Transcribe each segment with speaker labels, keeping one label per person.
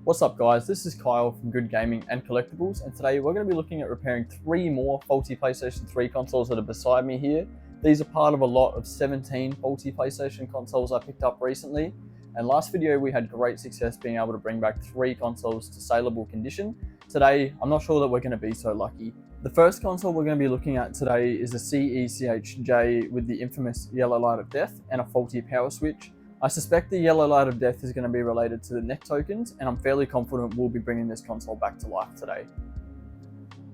Speaker 1: What's up guys, this is Kyle from Good Gaming and Collectibles, and today we're going to be looking at repairing 3 more faulty PlayStation 3 consoles that are beside me here. These are part of a lot of 17 faulty PlayStation consoles I picked up recently, and last video we had great success being able to bring back 3 consoles to saleable condition. Today, I'm not sure that we're going to be so lucky. The first console we're going to be looking at today is a CECHJ with the infamous yellow light of death and a faulty power switch. I suspect the yellow light of death is going to be related to the neck tokens, and I'm fairly confident we'll be bringing this console back to life today.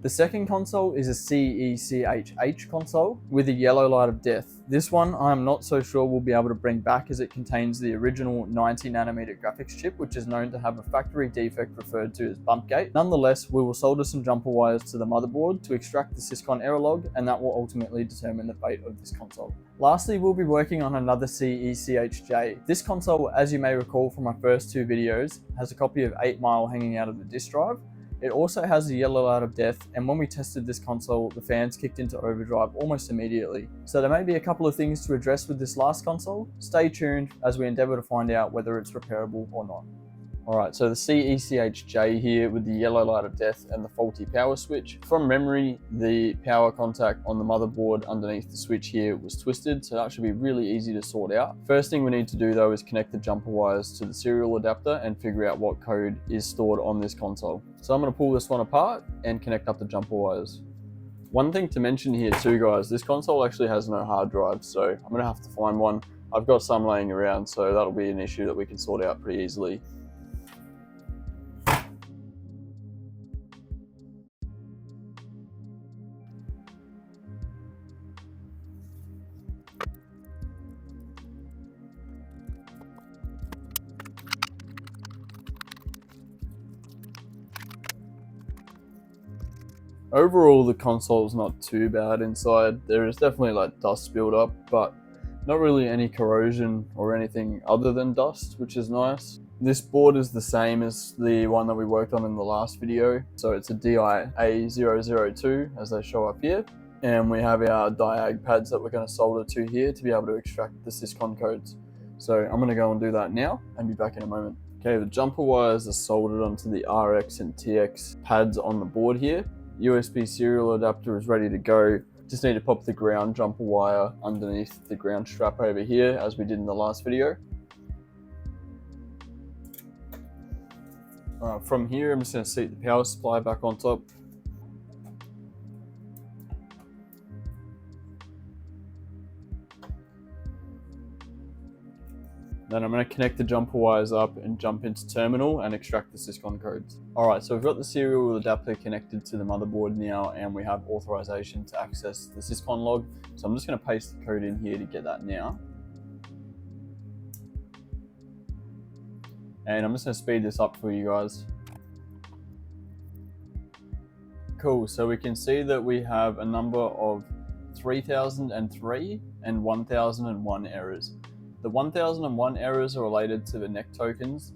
Speaker 1: The second console is a CECHH console with a yellow light of death. This one I'm not so sure we'll be able to bring back as it contains the original 90nm graphics chip, which is known to have a factory defect referred to as bump gate. Nonetheless, we will solder some jumper wires to the motherboard to extract the Syscon error log, and that will ultimately determine the fate of this console. Lastly, we'll be working on another CECHJ. This console, as you may recall from my first 2 videos, has a copy of 8 Mile hanging out of the disk drive. It also has a yellow light of death, and when we tested this console, the fans kicked into overdrive almost immediately. So there may be a couple of things to address with this last console. Stay tuned as we endeavour to find out whether it's repairable or not. Alright, so the CECHJ here with the yellow light of death and the faulty power switch. From memory, the power contact on the motherboard underneath the switch here was twisted, so that should be really easy to sort out. First thing we need to do though is connect the jumper wires to the serial adapter and figure out what code is stored on this console. So I'm going to pull this one apart and connect up the jumper wires. One thing to mention here too guys, this console actually has no hard drive, so I'm going to have to find one. I've got some laying around, so that'll be an issue that we can sort out pretty easily. Overall, the console is not too bad inside. There is definitely like dust buildup, but not really any corrosion or anything other than dust, which is nice. This board is the same as the one that we worked on in the last video. So it's a DIA002 as they show up here. And we have our diag pads that we're going to solder to here to be able to extract the Syscon codes. So I'm going to go and do that now and be back in a moment. Okay, the jumper wires are soldered onto the RX and TX pads on the board here. USB serial adapter is ready to go. Just need to pop the ground jumper wire underneath the ground strap over here as we did in the last video. From here, I'm just going to seat the power supply back on top. Then I'm going to connect the jumper wires up and jump into terminal and extract the Syscon codes. Alright, so we've got the serial adapter connected to the motherboard now, and we have authorization to access the Syscon log. So I'm just going to paste the code in here to get that now. And I'm just going to speed this up for you guys. Cool, so we can see that we have a number of 3003 and 1001 errors. The 1001 errors are related to the neck tokens.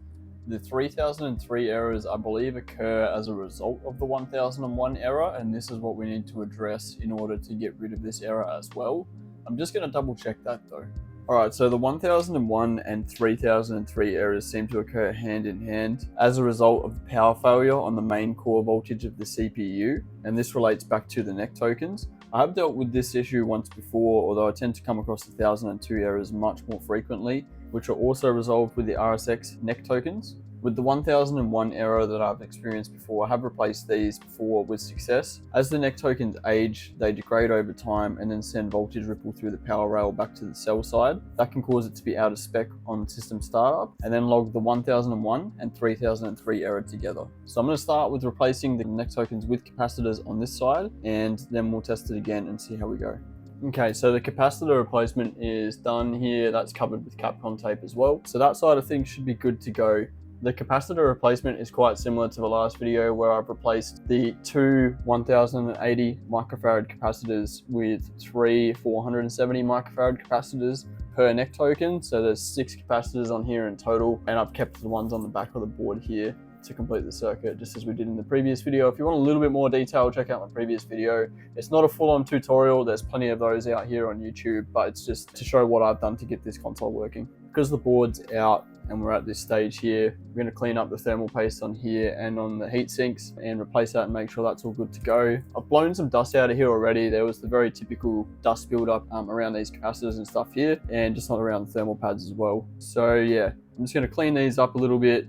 Speaker 1: The 3003 errors, I believe, occur as a result of the 1001 error, and this is what we need to address in order to get rid of this error as well. I'm just going to double check that though. Alright, so the 1001 and 3003 errors seem to occur hand in hand as a result of the power failure on the main core voltage of the CPU, and this relates back to the neck tokens. I have dealt with this issue once before, although I tend to come across the 1002 errors much more frequently, which are also resolved with the RSX neck tokens. With the 1001 error that I've experienced before, I have replaced these before with success. As the neck tokens age, they degrade over time and then send voltage ripple through the power rail back to the cell side. That can cause it to be out of spec on system startup, and then log the 1001 and 3003 error together. So I'm going to start with replacing the neck tokens with capacitors on this side, and then we'll test it again and see how we go. Okay, so the capacitor replacement is done here. That's covered with Capcom tape as well. So that side of things should be good to go. The capacitor replacement is quite similar to the last video where I've replaced the 2 1080 microfarad capacitors with 3 470 microfarad capacitors per neck token. So there's 6 capacitors on here in total, and I've kept the ones on the back of the board here to complete the circuit, just as we did in the previous video. If you want a little bit more detail, check out my previous video. It's not a full-on tutorial, there's plenty of those out here on YouTube, but it's just to show what I've done to get this console working. because the board's out and we're at this stage here, we're going to clean up the thermal paste on here and on the heat sinks and replace that and make sure that's all good to go. I've blown some dust out of here already. There was the very typical dust buildup around these capacitors and stuff here, and just not around the thermal pads as well. So yeah, I'm just going to clean these up a little bit,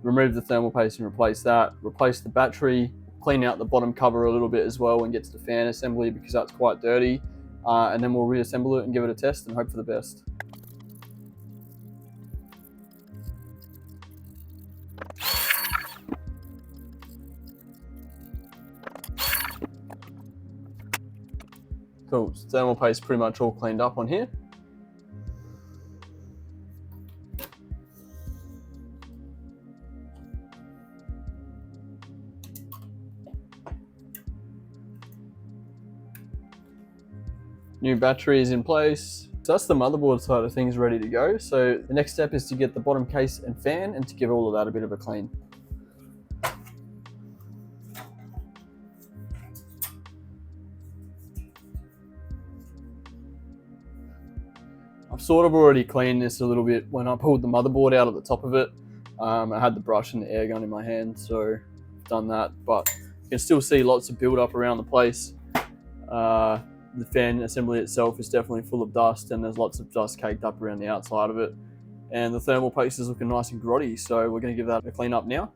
Speaker 1: remove the thermal paste and replace that, replace the battery, clean out the bottom cover a little bit as well and get to the fan assembly because that's quite dirty, and then we'll reassemble it and give it a test and hope for the best. Cool, so thermal paste pretty much all cleaned up on here. New battery is in place. So that's the motherboard side of things ready to go. So the next step is to get the bottom case and fan and to give all of that a bit of a clean. I've sort of already cleaned this a little bit when I pulled the motherboard out of the top of it. I had the brush and the air gun in my hand, so I've done that, but you can still see lots of build up around the place. The fan assembly itself is definitely full of dust and there's lots of dust caked up around the outside of it. And the thermal paste is looking nice and grotty, so we're going to give that a clean up now.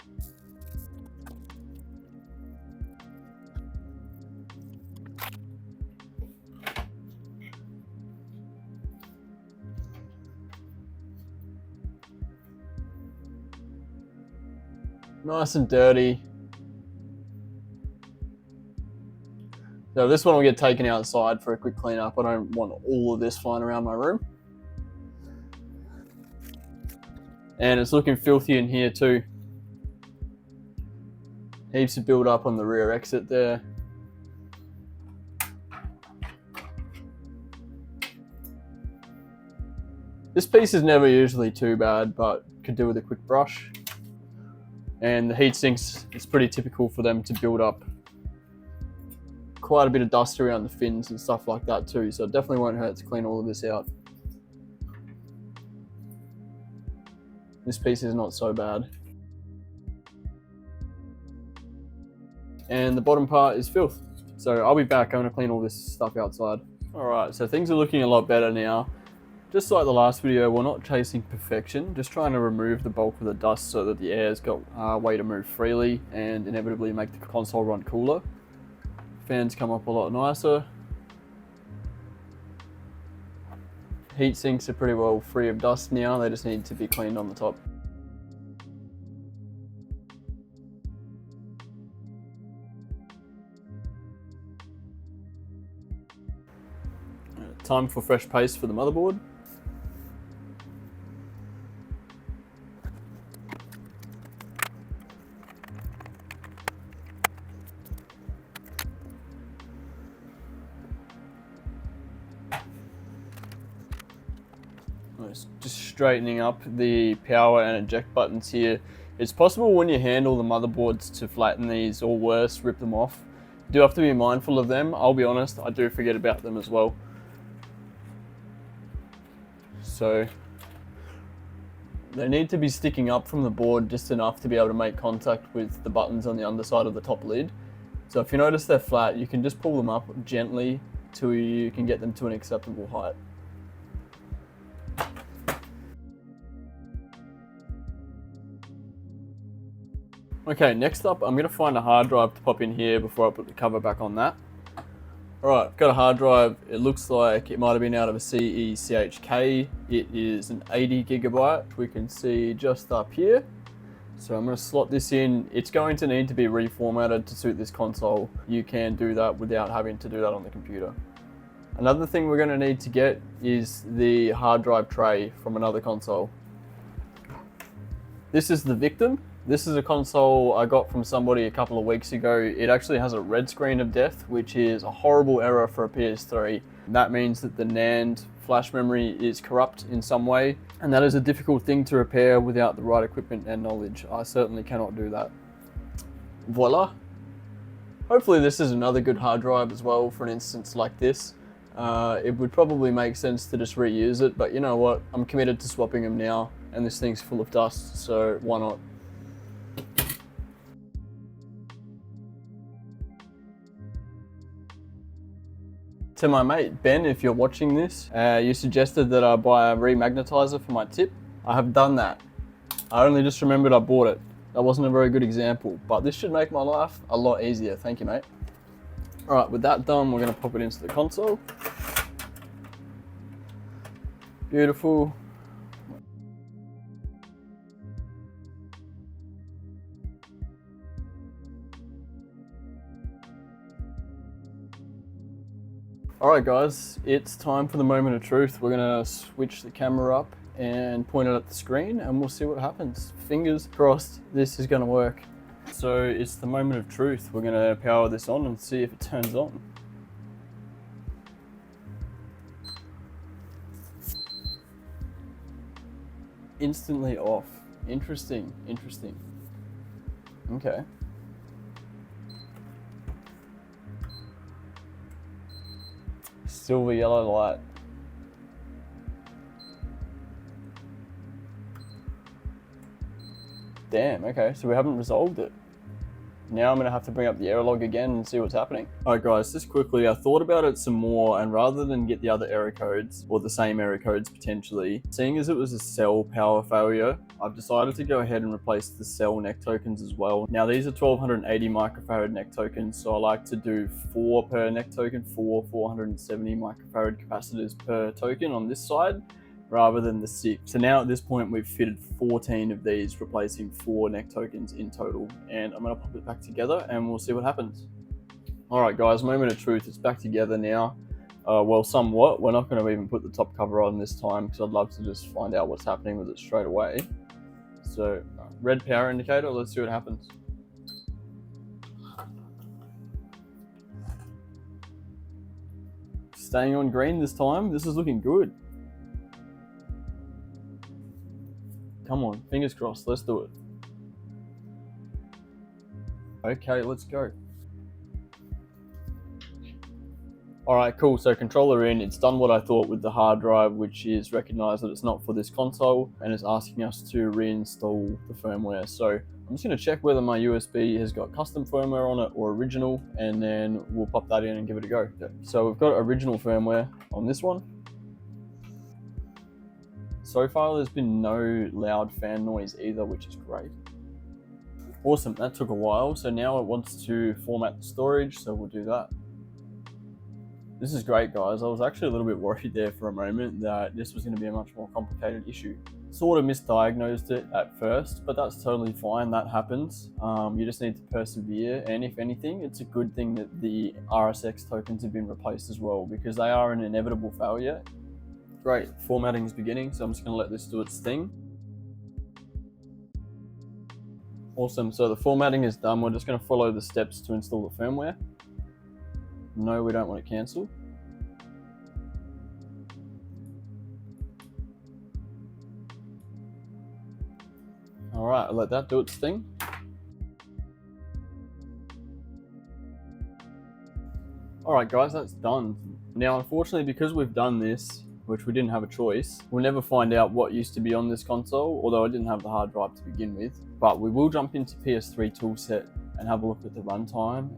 Speaker 1: Nice and dirty. So this one will get taken outside for a quick clean up. I don't want all of this flying around my room. And it's looking filthy in here too. Heaps of build up on the rear exit there. This piece is never usually too bad, but could do with a quick brush. And the heat sinks, it's pretty typical for them to build up quite a bit of dust around the fins and stuff like that too, so it definitely won't hurt to clean all of this out. This piece is not so bad. And the bottom part is filth. So I'll be back, I'm going to clean all this stuff outside. Alright, so things are looking a lot better now. Just like the last video, we're not chasing perfection, just trying to remove the bulk of the dust so that the air's got a way to move freely and inevitably make the console run cooler. Fans come up a lot nicer. Heat sinks are pretty well free of dust now, they just need to be cleaned on the top. Time for fresh paste for the motherboard. Just straightening up the power and eject buttons here. It's possible when you handle the motherboards to flatten these or worse, rip them off. You do have to be mindful of them. I'll be honest, I do forget about them as well. So they need to be sticking up from the board just enough to be able to make contact with the buttons on the underside of the top lid. So if you notice they're flat, you can just pull them up gently till you can get them to an acceptable height. Okay, next up, I'm going to find a hard drive to pop in here before I put the cover back on that. Alright, I've got a hard drive. It looks like it might have been out of a CECHK. It is an 80 gigabyte. We can see just up here. So I'm going to slot this in. It's going to need to be reformatted to suit this console. You can do that without having to do that on the computer. Another thing we're going to need to get is the hard drive tray from another console. This is the victim. This is a console I got from somebody a couple of weeks ago. It actually has a red screen of death, which is a horrible error for a PS3. That means that the NAND flash memory is corrupt in some way, and that is a difficult thing to repair without the right equipment and knowledge. I certainly cannot do that. Voila. Hopefully this is another good hard drive as well for an instance like this. it would probably make sense to just reuse it, but you know what? I'm committed to swapping them now, and this thing's full of dust, so why not? To my mate Ben, if you're watching this, you suggested that I buy a remagnetizer for my tip. I have done that. I only just remembered I bought it. That wasn't a very good example, but this should make my life a lot easier. Thank you, mate. All right, with that done, we're gonna pop it into the console. Beautiful. Alright guys, it's time for the moment of truth. We're gonna switch the camera up and point it at the screen and we'll see what happens. Fingers crossed this is gonna work. So it's the moment of truth. We're gonna power this on and see if it turns on. Instantly off. Interesting, interesting. Okay. Silver yellow light. Damn, okay, so we haven't resolved it. Now I'm gonna have to bring up the error log again and see what's happening. Alright guys, just quickly, I thought about it some more, and rather than get the other error codes, or the same error codes potentially, seeing as it was a cell power failure, I've decided to go ahead and replace the cell neck tokens as well. Now these are 1280 microfarad neck tokens, so I like to do 4 per neck token, 470 microfarad capacitors per token on this side, rather than the 6. So now at this point we've fitted 14 of these, replacing 4 neck tokens in total, and I'm going to pop it back together and we'll see what happens. Alright guys, moment of truth, it's back together now. Well, somewhat. We're not going to even put the top cover on this time because I'd love to just find out what's happening with it straight away. So red power indicator, let's see what happens. Staying on green this time. This is looking good. Come on, fingers crossed, let's do it. Okay, let's go. Alright, cool, so controller in, it's done what I thought with the hard drive, which is recognize that it's not for this console, and it's asking us to reinstall the firmware. So I'm just going to check whether my USB has got custom firmware on it or original, and then we'll pop that in and give it a go. So we've got original firmware on this one. So far there's been no loud fan noise either, which is great. Awesome, that took a while. So now it wants to format the storage, so we'll do that. This is great guys. I was actually a little bit worried there for a moment that this was going to be a much more complicated issue. Sort of misdiagnosed it at first, but that's totally fine, that happens. You just need to persevere, and if anything, it's a good thing that the RSX tokens have been replaced as well, because they are an inevitable failure. Great, formatting is beginning, so I'm just going to let this do its thing. Awesome, so the formatting is done. We're just going to follow the steps to install the firmware. No, we don't want to cancel. Alright, I'll let that do its thing. Alright guys, that's done. Now unfortunately, because we've done this, which we didn't have a choice, we'll never find out what used to be on this console, although I didn't have the hard drive to begin with. But we will jump into PS3 toolset and have a look at the runtime.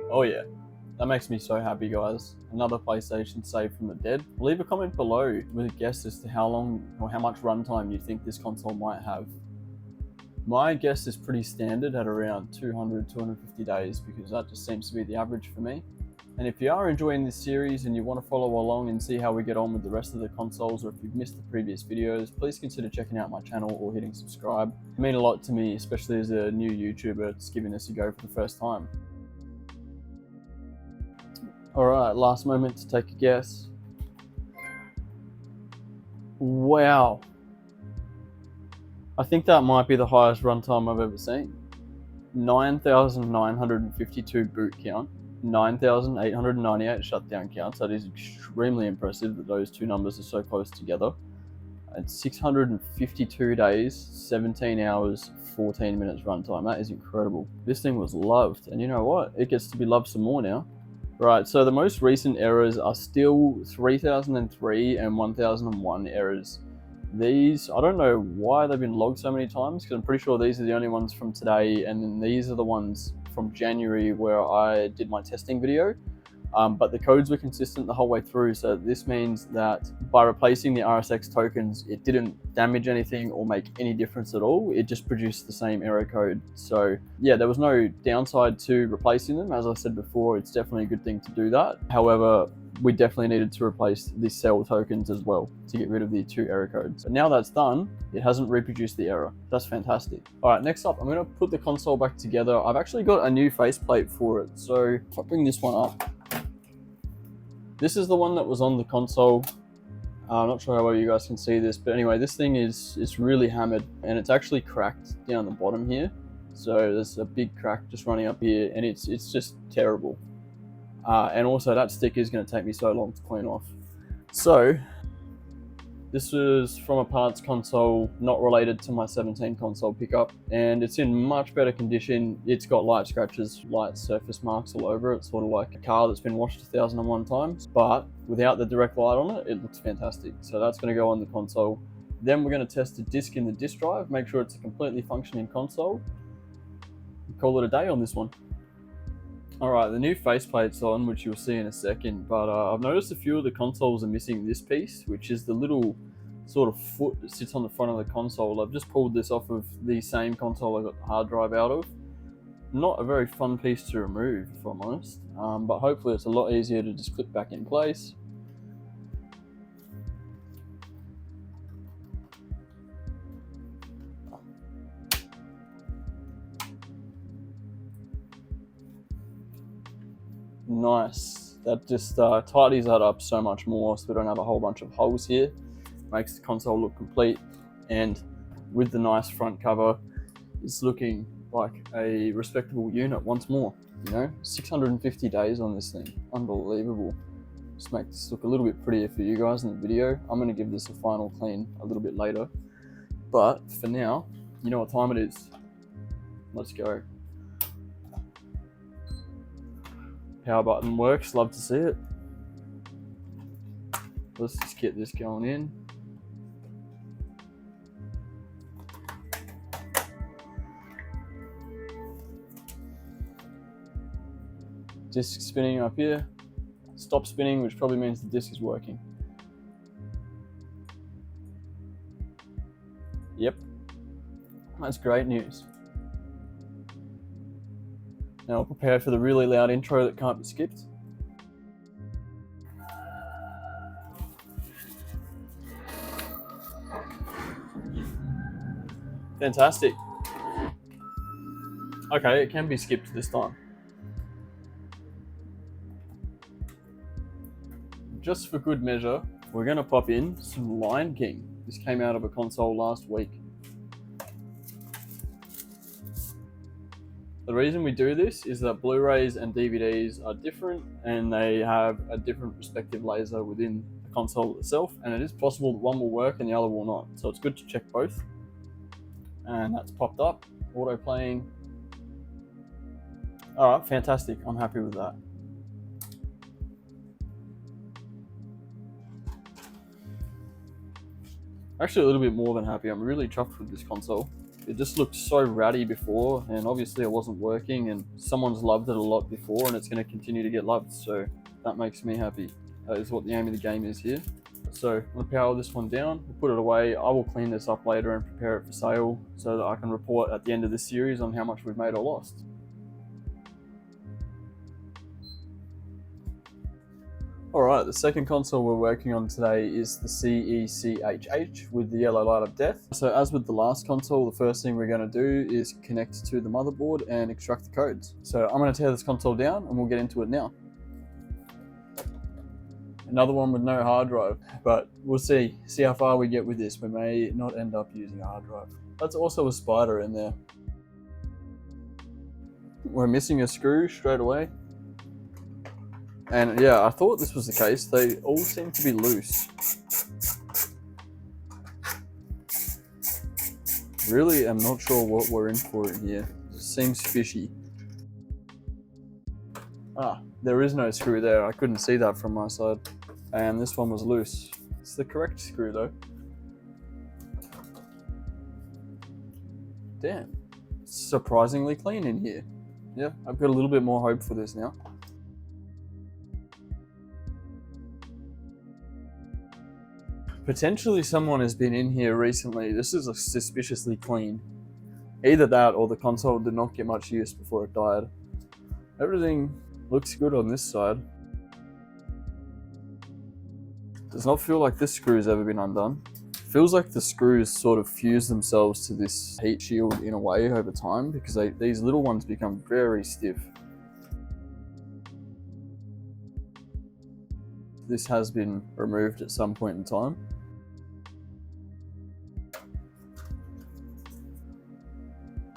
Speaker 1: Oh yeah, that makes me so happy guys. Another PlayStation saved from the dead. Leave a comment below with a guess as to how long or how much runtime you think this console might have. My guess is pretty standard at around 200, 250 days, because that just seems to be the average for me. And if you are enjoying this series and you want to follow along and see how we get on with the rest of the consoles, or if you've missed the previous videos, please consider checking out my channel or hitting subscribe. It means a lot to me, especially as a new YouTuber that's giving this a go for the first time. Alright, last moment to take a guess. Wow. I think that might be the highest runtime I've ever seen. 9,952 boot count. 9,898 shutdown counts. That is extremely impressive that those two numbers are so close together. And 652 days, 17 hours, 14 minutes runtime. That is incredible. This thing was loved, and you know what? It gets to be loved some more now. Right, so the most recent errors are still 3003 and 1001 errors. These, I don't know why they've been logged so many times, because I'm pretty sure these are the only ones from today, and then these are the ones from January where I did my testing video. But the codes were consistent the whole way through, so this means that by replacing the RSX tokens, it didn't damage anything or make any difference at all. It just produced the same error code. So yeah, there was no downside to replacing them. As I said before, it's definitely a good thing to do that. However, we definitely needed to replace the cell tokens as well to get rid of the 2 error codes. But now that's done, it hasn't reproduced the error. That's fantastic. All right, next up, I'm gonna put the console back together. I've actually got a new faceplate for it. So if I bring this one up, this is the one that was on the console. I'm not sure how well you guys can see this, but anyway, this thing is really hammered, and it's actually cracked down the bottom here. So there's a big crack just running up here, and it's just terrible. And also that sticker is going to take me so long to clean off. So this was from a parts console not related to my 17 console pickup, and it's in much better condition. It's got light scratches, light surface marks all over it, sort of like a car that's been washed 1001 times, but without the direct light on it, it looks fantastic. So that's going to go on the console. Then we're going to test the disc in the disk drive, make sure it's a completely functioning console. Call it a day on this one. Alright, the new faceplate's on, which you'll see in a second, but I've noticed a few of the consoles are missing this piece, which is the little sort of foot that sits on the front of the console. I've just pulled this off of the same console I got the hard drive out of. Not a very fun piece to remove, if I'm honest, but hopefully it's a lot easier to just clip back in place. Nice. That just tidies that up so much more, so we don't have a whole bunch of holes here. Makes the console look complete, and with the nice front cover, it's looking like a respectable unit once more. You know, 650 days on this thing. Unbelievable. Just make this look a little bit prettier for you guys in the video. I'm going to give this a final clean a little bit later. But for now, you know what time it is. Let's go. Power button works, love to see it. Let's just get this going in. Disc spinning up here. Stop spinning, which probably means the disc is working. Yep, that's great news. Now I'll prepare for the really loud intro that can't be skipped. Fantastic. Okay, it can be skipped this time. Just for good measure, we're going to pop in some Lion King. This came out of a console last week. The reason we do this is that Blu-rays and DVDs are different, and they have a different respective laser within the console itself, and it is possible that one will work and the other will not. So it's good to check both. And that's popped up, auto playing. All right, fantastic. I'm happy with that. Actually, a little bit more than happy. I'm really chuffed with this console. It just looked so ratty before, and obviously it wasn't working, and someone's loved it a lot before, and it's going to continue to get loved, so that makes me happy. That is what the aim of the game is here. So I'm going to power this one down, we'll put it away. I will clean this up later and prepare it for sale so that I can report at the end of this series on how much we've made or lost. Alright, the second console we're working on today is the CECHH with the yellow light of death. So as with the last console, the first thing we're going to do is connect to the motherboard and extract the codes. So I'm going to tear this console down and we'll get into it now. Another one with no hard drive, but we'll see how far we get with this. We may not end up using a hard drive. That's also a spider in there. We're missing a screw straight away. And yeah, I thought this was the case. They all seem to be loose. Really, I'm not sure what we're in for in here. It seems fishy. There is no screw there. I couldn't see that from my side. And this one was loose. It's the correct screw though. Damn. It's surprisingly clean in here. Yeah, I've got a little bit more hope for this now. Potentially someone has been in here recently. This is suspiciously clean. Either that or the console did not get much use before it died. Everything looks good on this side. Does not feel like this screw's ever been undone. Feels like the screws sort of fuse themselves to this heat shield in a way over time, because these little ones become very stiff. This has been removed at some point in time.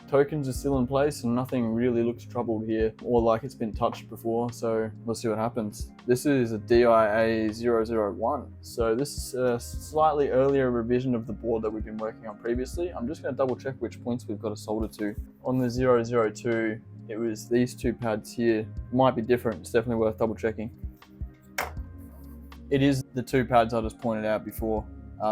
Speaker 1: Tokens are still in place and nothing really looks troubled here or like it's been touched before, so let's see what happens. This is a DIA 001, so this is a slightly earlier revision of the board that we've been working on previously. I'm just going to double check which points we've got to solder to. On the 002, it was these two pads here. Might be different, it's definitely worth double checking. It is the two pads I just pointed out before,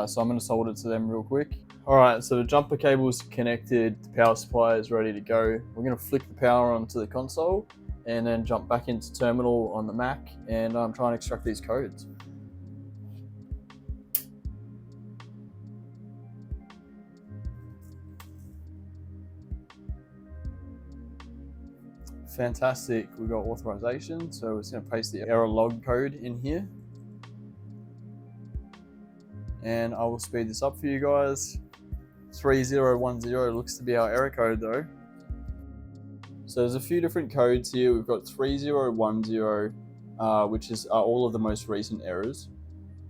Speaker 1: so I'm going to solder to them real quick. Alright, so the jumper cable's connected, the power supply is ready to go. We're going to flick the power onto the console and then jump back into terminal on the Mac and try and extract these codes. Fantastic, we've got authorization, so we're just going to paste the error log code in here. And I will speed this up for you guys. 3010 looks to be our error code though. So there's a few different codes here. We've got 3010, which is all of the most recent errors.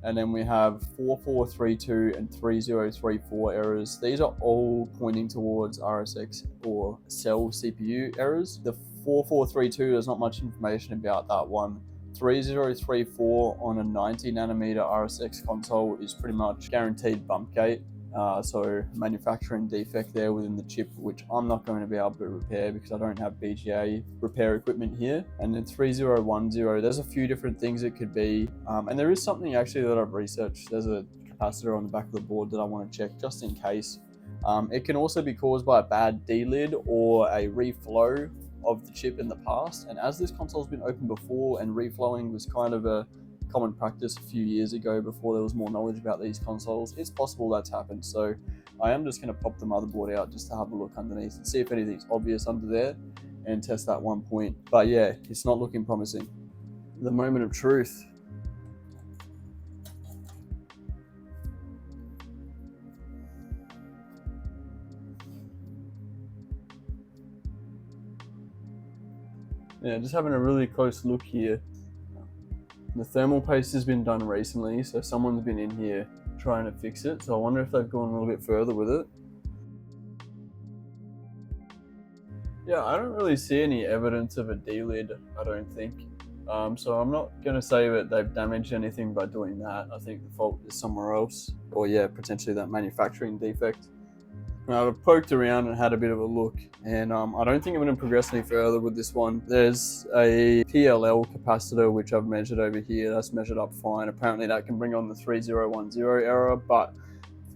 Speaker 1: And then we have 4432 and 3034 errors. These are all pointing towards RSX or cell CPU errors. The 4432, there's not much information about that one. 3034 on a 90 nanometer RSX console is pretty much guaranteed bump gate. So manufacturing defect there within the chip, which I'm not going to be able to repair because I don't have BGA repair equipment here. And then 3010, there's a few different things it could be. And there is something actually that I've researched. There's a capacitor on the back of the board that I want to check just in case. It can also be caused by a bad D-lid or a reflow of the chip in the past. And as this console's been open before and reflowing was kind of a common practice a few years ago before there was more knowledge about these consoles, it's possible that's happened. So I am just going to pop the motherboard out just to have a look underneath and see if anything's obvious under there and test that one point. But yeah, it's not looking promising. The moment of truth. Yeah, just having a really close look here. The thermal paste has been done recently, so someone's been in here trying to fix it. So I wonder if they've gone a little bit further with it. Yeah, I don't really see any evidence of a D-lid, I don't think. So I'm not going to say that they've damaged anything by doing that. I think the fault is somewhere else. Or yeah, potentially that manufacturing defect. Now, I've poked around and had a bit of a look, and I don't think I'm going to progress any further with this one. There's a PLL capacitor which I've measured over here. That's measured up fine. Apparently that can bring on the 3010 error, but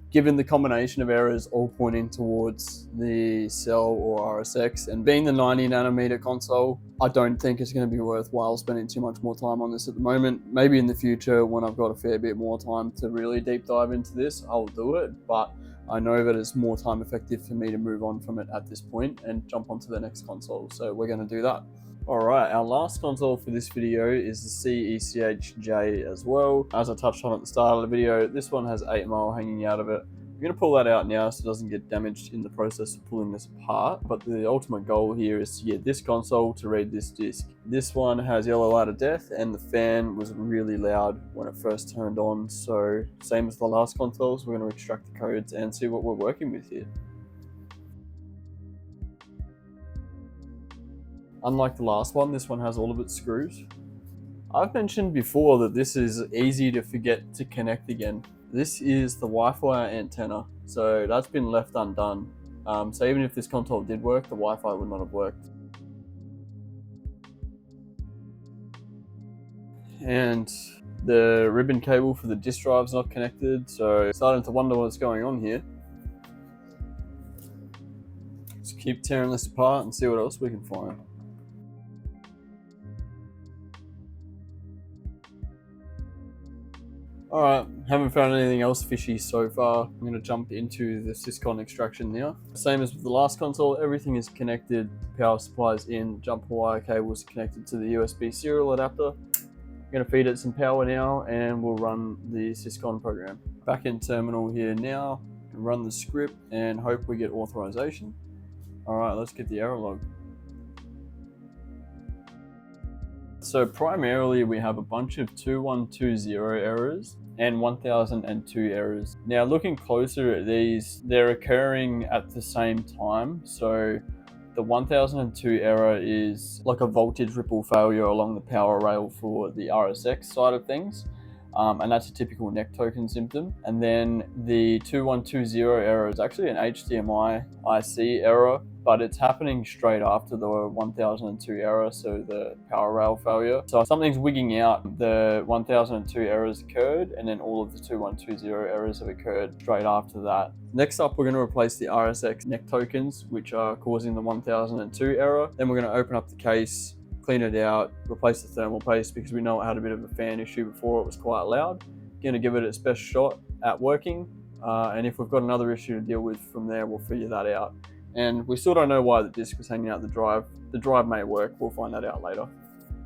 Speaker 1: given the combination of errors all pointing towards the cell or RSX, and being the 90 nanometer console, I don't think it's going to be worthwhile spending too much more time on this at the moment. Maybe in the future, when I've got a fair bit more time to really deep dive into this, I'll do it, but I know that it's more time effective for me to move on from it at this point and jump onto the next console. So we're going to do that. Alright, our last console for this video is the CECHJ as well. As I touched on at the start of the video, this one has 8 mil hanging out of it. I'm going to pull that out now so it doesn't get damaged in the process of pulling this apart. But the ultimate goal here is to get this console to read this disc. This one has yellow light of death and the fan was really loud when it first turned on. So same as the last consoles, we're going to extract the codes and see what we're working with here. Unlike the last one, this one has all of its screws. I've mentioned before that this is easy to forget to connect again. This is the Wi-Fi antenna, so that's been left undone. So even if this console did work, the Wi-Fi would not have worked. and the ribbon cable for the disk drive's not connected, so starting to wonder what's going on here. Let's keep tearing this apart and see what else we can find. Alright, haven't found anything else fishy so far. I'm going to jump into the Syscon extraction now. Same as with the last console, everything is connected, power supplies in, jumper wire cables connected to the USB serial adapter. I'm going to feed it some power now and we'll run the Syscon program. Back in terminal here now, run the script and hope we get authorization. Alright, let's get the error log. So primarily we have a bunch of 2120 errors and 1002 errors. Now looking closer at these, they're occurring at the same time. So the 1002 error is like a voltage ripple failure along the power rail for the RSX side of things. And that's a typical NEC token symptom. And then the 2120 error is actually an HDMI IC error, but it's happening straight after the 1002 error, so the power rail failure. So something's wigging out. The 1002 errors occurred, and then all of the 2120 errors have occurred straight after that. Next up, we're going to replace the RSX NEC tokens, which are causing the 1002 error. Then we're going to open up the case, clean it out, replace the thermal paste because we know it had a bit of a fan issue before, it was quite loud. Going to give it its best shot at working, and if we've got another issue to deal with from there, we'll figure that out. And we still don't know why the disk was hanging out the drive. The drive may work, we'll find that out later.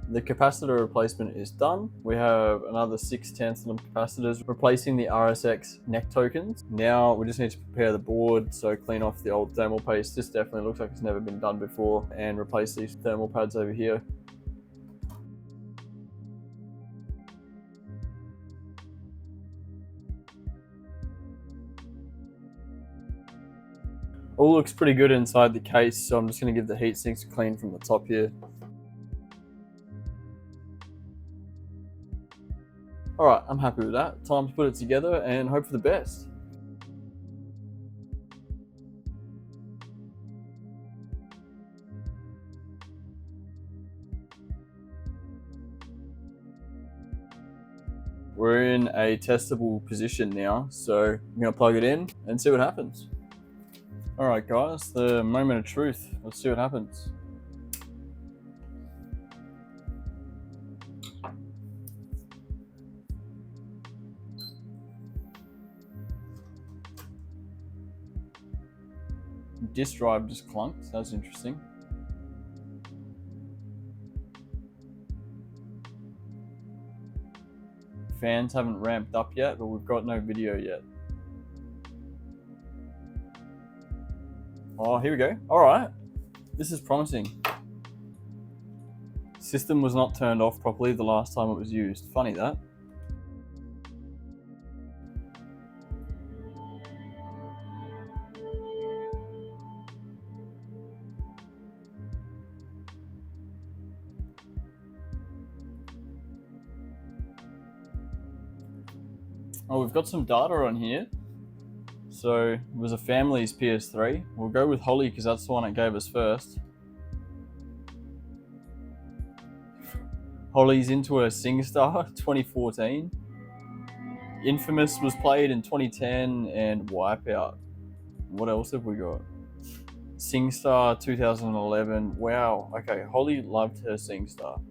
Speaker 1: The capacitor replacement is done. We have another 6 tantalum capacitors replacing the RSX NEC tokens. Now we just need to prepare the board, so clean off the old thermal paste. This definitely looks like it's never been done before, and replace these thermal pads over here. All looks pretty good inside the case, so I'm just going to give the heat sinks a clean from the top here. Alright, I'm happy with that. Time to put it together and hope for the best. We're in a testable position now, so I'm going to plug it in and see what happens. Alright guys, the moment of truth. Let's see what happens. Disk drive just clunked, that's interesting. Fans haven't ramped up yet, but we've got no video yet. Oh, here we go. Alright, this is promising. System was not turned off properly the last time it was used. Funny that. Oh, we've got some data on here. So it was a family's PS3. We'll go with Holly because that's the one it gave us first. Holly's into a SingStar 2014. Infamous was played in 2010 and Wipeout. What else have we got? SingStar 2011. Wow. Okay, Holly loved her SingStar.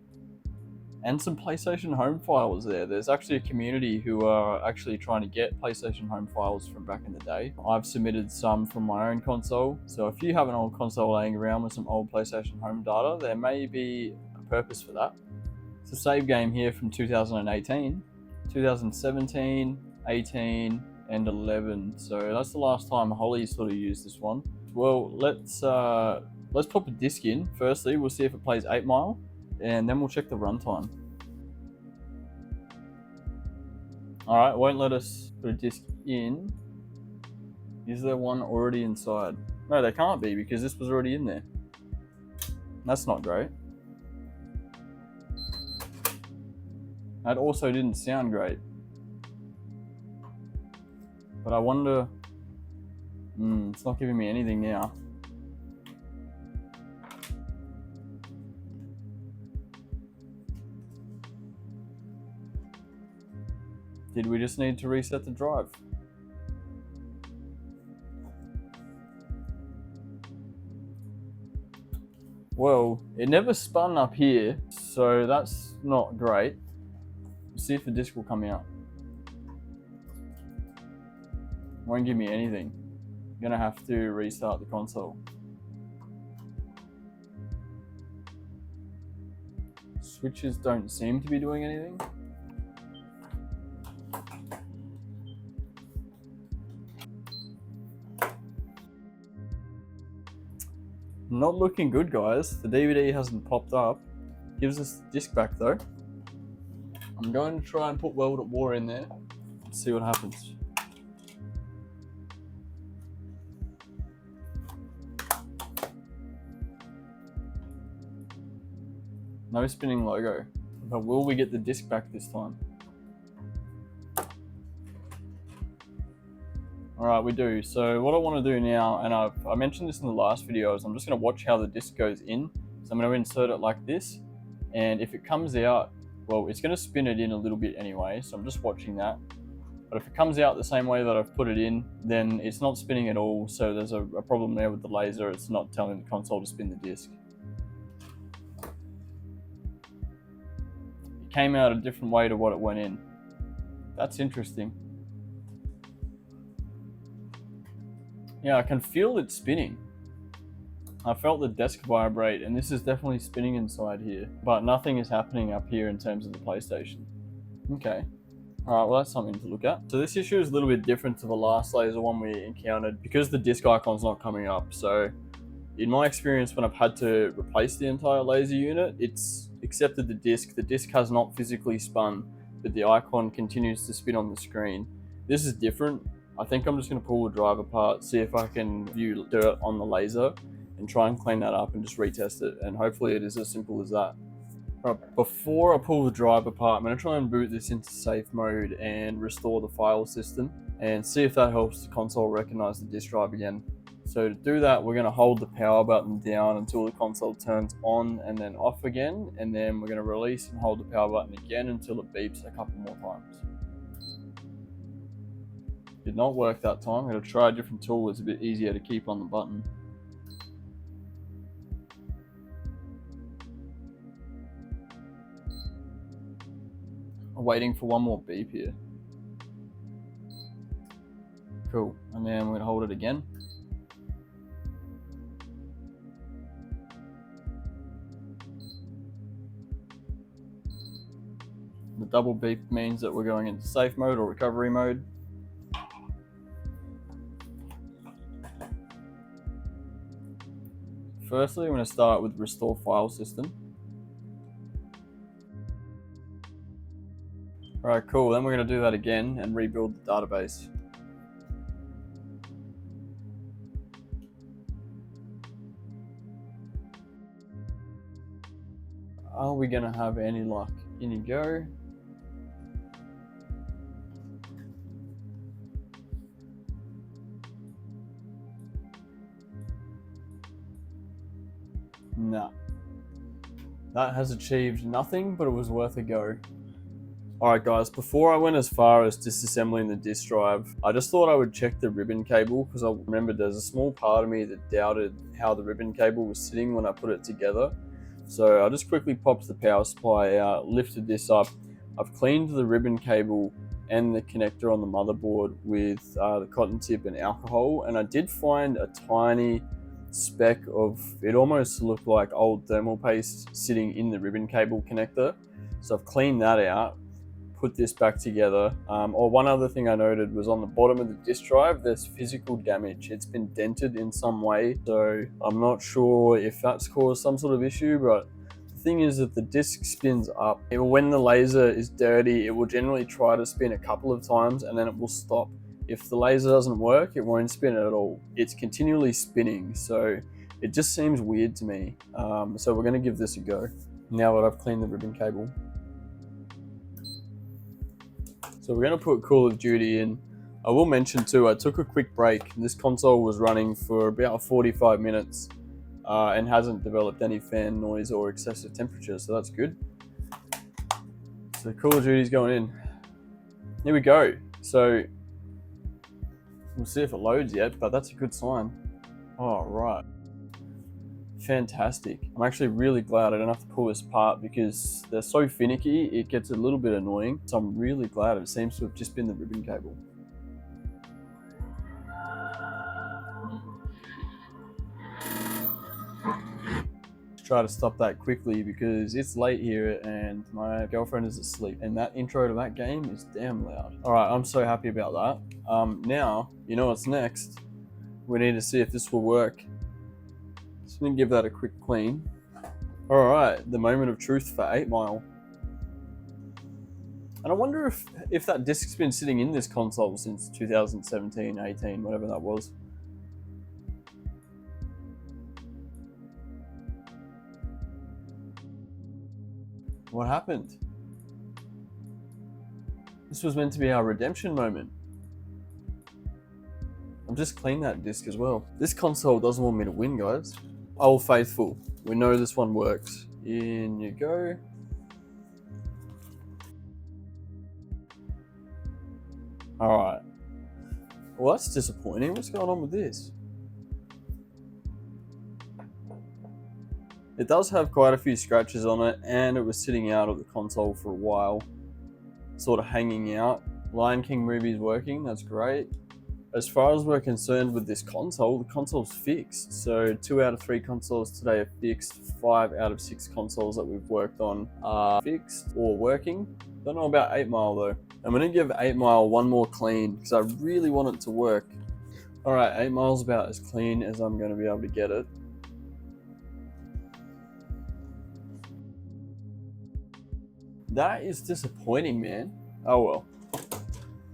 Speaker 1: And some PlayStation Home files there. There's actually a community who are actually trying to get PlayStation Home files from back in the day. I've submitted some from my own console. So if you have an old console laying around with some old PlayStation Home data, there may be a purpose for that. It's a save game here from 2018, 2017, 18, and 11. So that's the last time Holly sort of used this one. Well, let's pop a disc in. Firstly, we'll see if it plays 8 Mile. And then we'll check the runtime. Alright, won't let us put a disc in. Is there one already inside? No, there can't be because this was already in there. That's not great. That also didn't sound great. But I wonder... it's not giving me anything now. Did we just need to reset the drive? Well, it never spun up here, so that's not great. Let's see if the disc will come out. Won't give me anything. I'm gonna have to restart the console. Switches don't seem to be doing anything. Not looking good, guys. The DVD hasn't popped up. Gives us the disc back though. I'm going to try and put World at War in there and see what happens. No spinning logo. But will we get the disc back this time? Alright, we do. So what I want to do now, and I mentioned this in the last video, is I'm just going to watch how the disc goes in. So I'm going to insert it like this, and if it comes out, well, it's going to spin it in a little bit anyway, so I'm just watching that. But if it comes out the same way that I've put it in, then it's not spinning at all, so there's a problem there with the laser. It's not telling the console to spin the disc. It came out a different way to what it went in. That's interesting. Yeah, I can feel it spinning. I felt the desk vibrate, and this is definitely spinning inside here, but nothing is happening up here in terms of the PlayStation. Okay. Alright, well that's something to look at. So this issue is a little bit different to the last laser one we encountered because the disc icon's not coming up. So in my experience, when I've had to replace the entire laser unit, it's accepted the disc. The disc has not physically spun, but the icon continues to spin on the screen. This is different. I think I'm just going to pull the drive apart, see if I can view dirt on the laser and try and clean that up and just retest it. And hopefully it is as simple as that. Right, before I pull the drive apart, I'm going to try and boot this into safe mode and restore the file system and see if that helps the console recognize the disk drive again. So to do that, we're going to hold the power button down until the console turns on and then off again. And then we're going to release and hold the power button again until it beeps a couple more times. Did not work that time. I'm going to try a different tool. It's a bit easier to keep on the button. I'm waiting for one more beep here. Cool. And then we're going to hold it again. The double beep means that we're going into safe mode or recovery mode. Firstly, I'm going to start with restore file system. Alright, cool. Then we're going to do that again and rebuild the database. Are we going to have any luck? In you go. Nah. That has achieved nothing, but it was worth a go. Alright guys, before I went as far as disassembling the disk drive, I just thought I would check the ribbon cable because I remembered there's a small part of me that doubted how the ribbon cable was sitting when I put it together. So I just quickly popped the power supply out, lifted this up. I've cleaned the ribbon cable and the connector on the motherboard with the cotton tip and alcohol, and I did find a tiny speck of, it almost looked like old thermal paste sitting in the ribbon cable connector. So I've cleaned that out, put this back together. One other thing I noted was on the bottom of the disk drive, there's physical damage. It's been dented in some way, so I'm not sure if that's caused some sort of issue, but the thing is that the disk spins up. When the laser is dirty, it will generally try to spin a couple of times and then it will stop. If the laser doesn't work, it won't spin at all. It's continually spinning, so it just seems weird to me. So we're going to give this a go now that I've cleaned the ribbon cable. So we're going to put Call of Duty in. I will mention too, I took a quick break. This console was running for about 45 minutes and hasn't developed any fan noise or excessive temperature, so that's good. So Call of Duty's going in. Here we go. So we'll see if it loads yet, but that's a good sign. All right. Fantastic. I'm actually really glad I don't have to pull this apart because they're so finicky, it gets a little bit annoying. So I'm really glad it seems to have just been the ribbon cable. Try to stop that quickly because it's late here and my girlfriend is asleep, and that intro to that game is damn loud. All right, I'm so happy about that. Now, you know what's next? We need to see if this will work. So I'm gonna give that a quick clean. All right, the moment of truth for 8 Mile. And I wonder if that disc's been sitting in this console since 2017, 18, whatever that was. What happened? This was meant to be our redemption moment. I've just cleaned that disc as well. This console doesn't want me to win, guys. Old Faithful, we know this one works. In you go. All right. Well, that's disappointing. What's going on with this? It does have quite a few scratches on it, and it was sitting out of the console for a while, sort of hanging out. Lion King movie's working, that's great. As far as we're concerned with this console, the console's fixed. So 2 out of 3 consoles today are fixed. 5 out of 6 consoles that we've worked on are fixed or working. Don't know about 8 Mile though. I'm gonna give 8 Mile one more clean because I really want it to work. All right, 8 Mile's about as clean as I'm gonna be able to get it. That is disappointing, man. Oh well.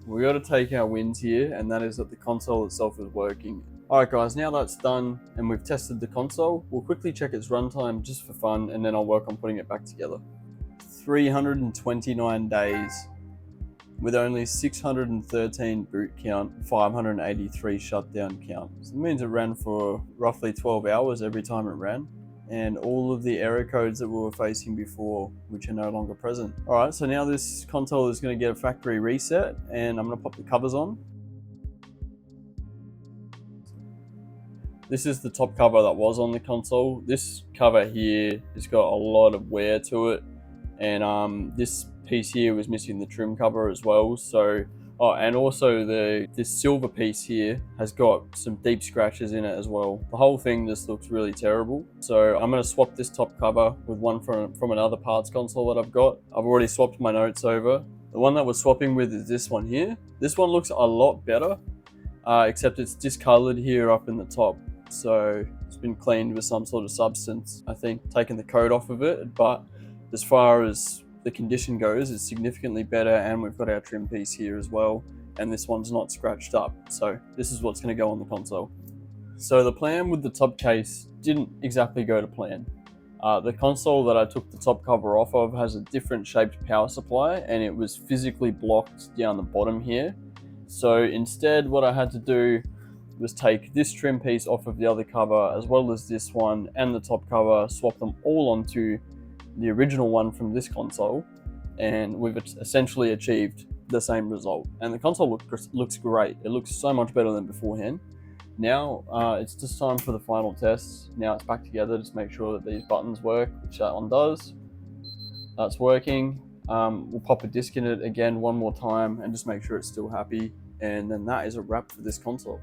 Speaker 1: We got to take our wins here, and that is that the console itself is working. Alright guys, now that's done and we've tested the console, we'll quickly check its runtime just for fun, and then I'll work on putting it back together. 329 days with only 613 boot count, 583 shutdown count. So that means it ran for roughly 12 hours every time it ran, and all of the error codes that we were facing before, which are no longer present. All right, so now this console is going to get a factory reset, and I'm going to pop the covers on. This is the top cover that was on the console. This cover here has got a lot of wear to it, and this piece here was missing the trim cover as well. So, oh, and also this silver piece here has got some deep scratches in it as well. The whole thing just looks really terrible. So I'm going to swap this top cover with one from another parts console that I've got. I've already swapped my notes over. The one that we're swapping with is this one here. This one looks a lot better, except it's discolored here up in the top. So it's been cleaned with some sort of substance, I think, taking the coat off of it. But as far as the condition goes, it's significantly better, and we've got our trim piece here as well, and this one's not scratched up. So this is what's going to go on the console. So the plan with the top case didn't exactly go to plan. The console that I took the top cover off of has a different shaped power supply, and it was physically blocked down the bottom here. So instead, what I had to do was take this trim piece off of the other cover, as well as this one and the top cover, swap them all onto the original one from this console, and we've essentially achieved the same result. And the console looks great. It looks so much better than beforehand. Now it's just time for the final test. Now it's back together, just make sure that these buttons work, which that one does. That's working. We'll pop a disc in it again one more time and just make sure it's still happy, and then that is a wrap for this console.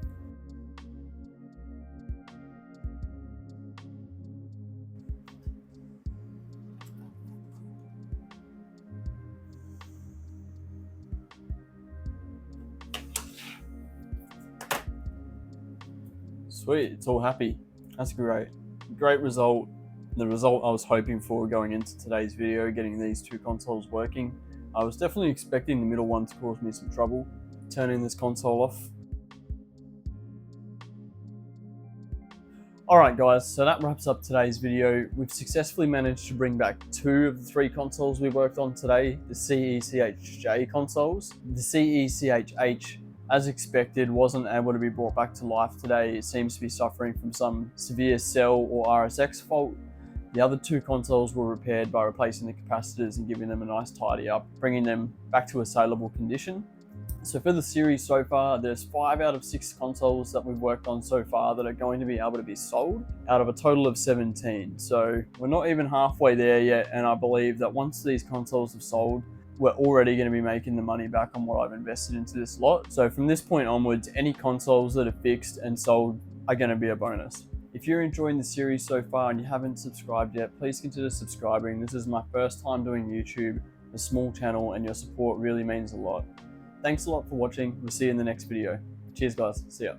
Speaker 1: Sweet, it's all happy. That's great. Great result. The result I was hoping for going into today's video, getting these 2 consoles working. I was definitely expecting the middle one to cause me some trouble, turning this console off. Alright guys, so that wraps up today's video. We've successfully managed to bring back 2 of the 3 consoles we worked on today, the CECHJ consoles. The CECHH, as expected, wasn't able to be brought back to life today. It seems to be suffering from some severe cell or RSX fault. The other 2 consoles were repaired by replacing the capacitors and giving them a nice tidy up, bringing them back to a saleable condition. So for the series so far, there's 5 out of 6 consoles that we've worked on so far that are going to be able to be sold out of a total of 17. So we're not even halfway there yet, and I believe that once these consoles have sold, we're already going to be making the money back on what I've invested into this lot. So from this point onwards, any consoles that are fixed and sold are going to be a bonus. If you're enjoying the series so far and you haven't subscribed yet, please consider subscribing. This is my first time doing YouTube, a small channel, and your support really means a lot. Thanks a lot for watching. We'll see you in the next video. Cheers guys, see ya.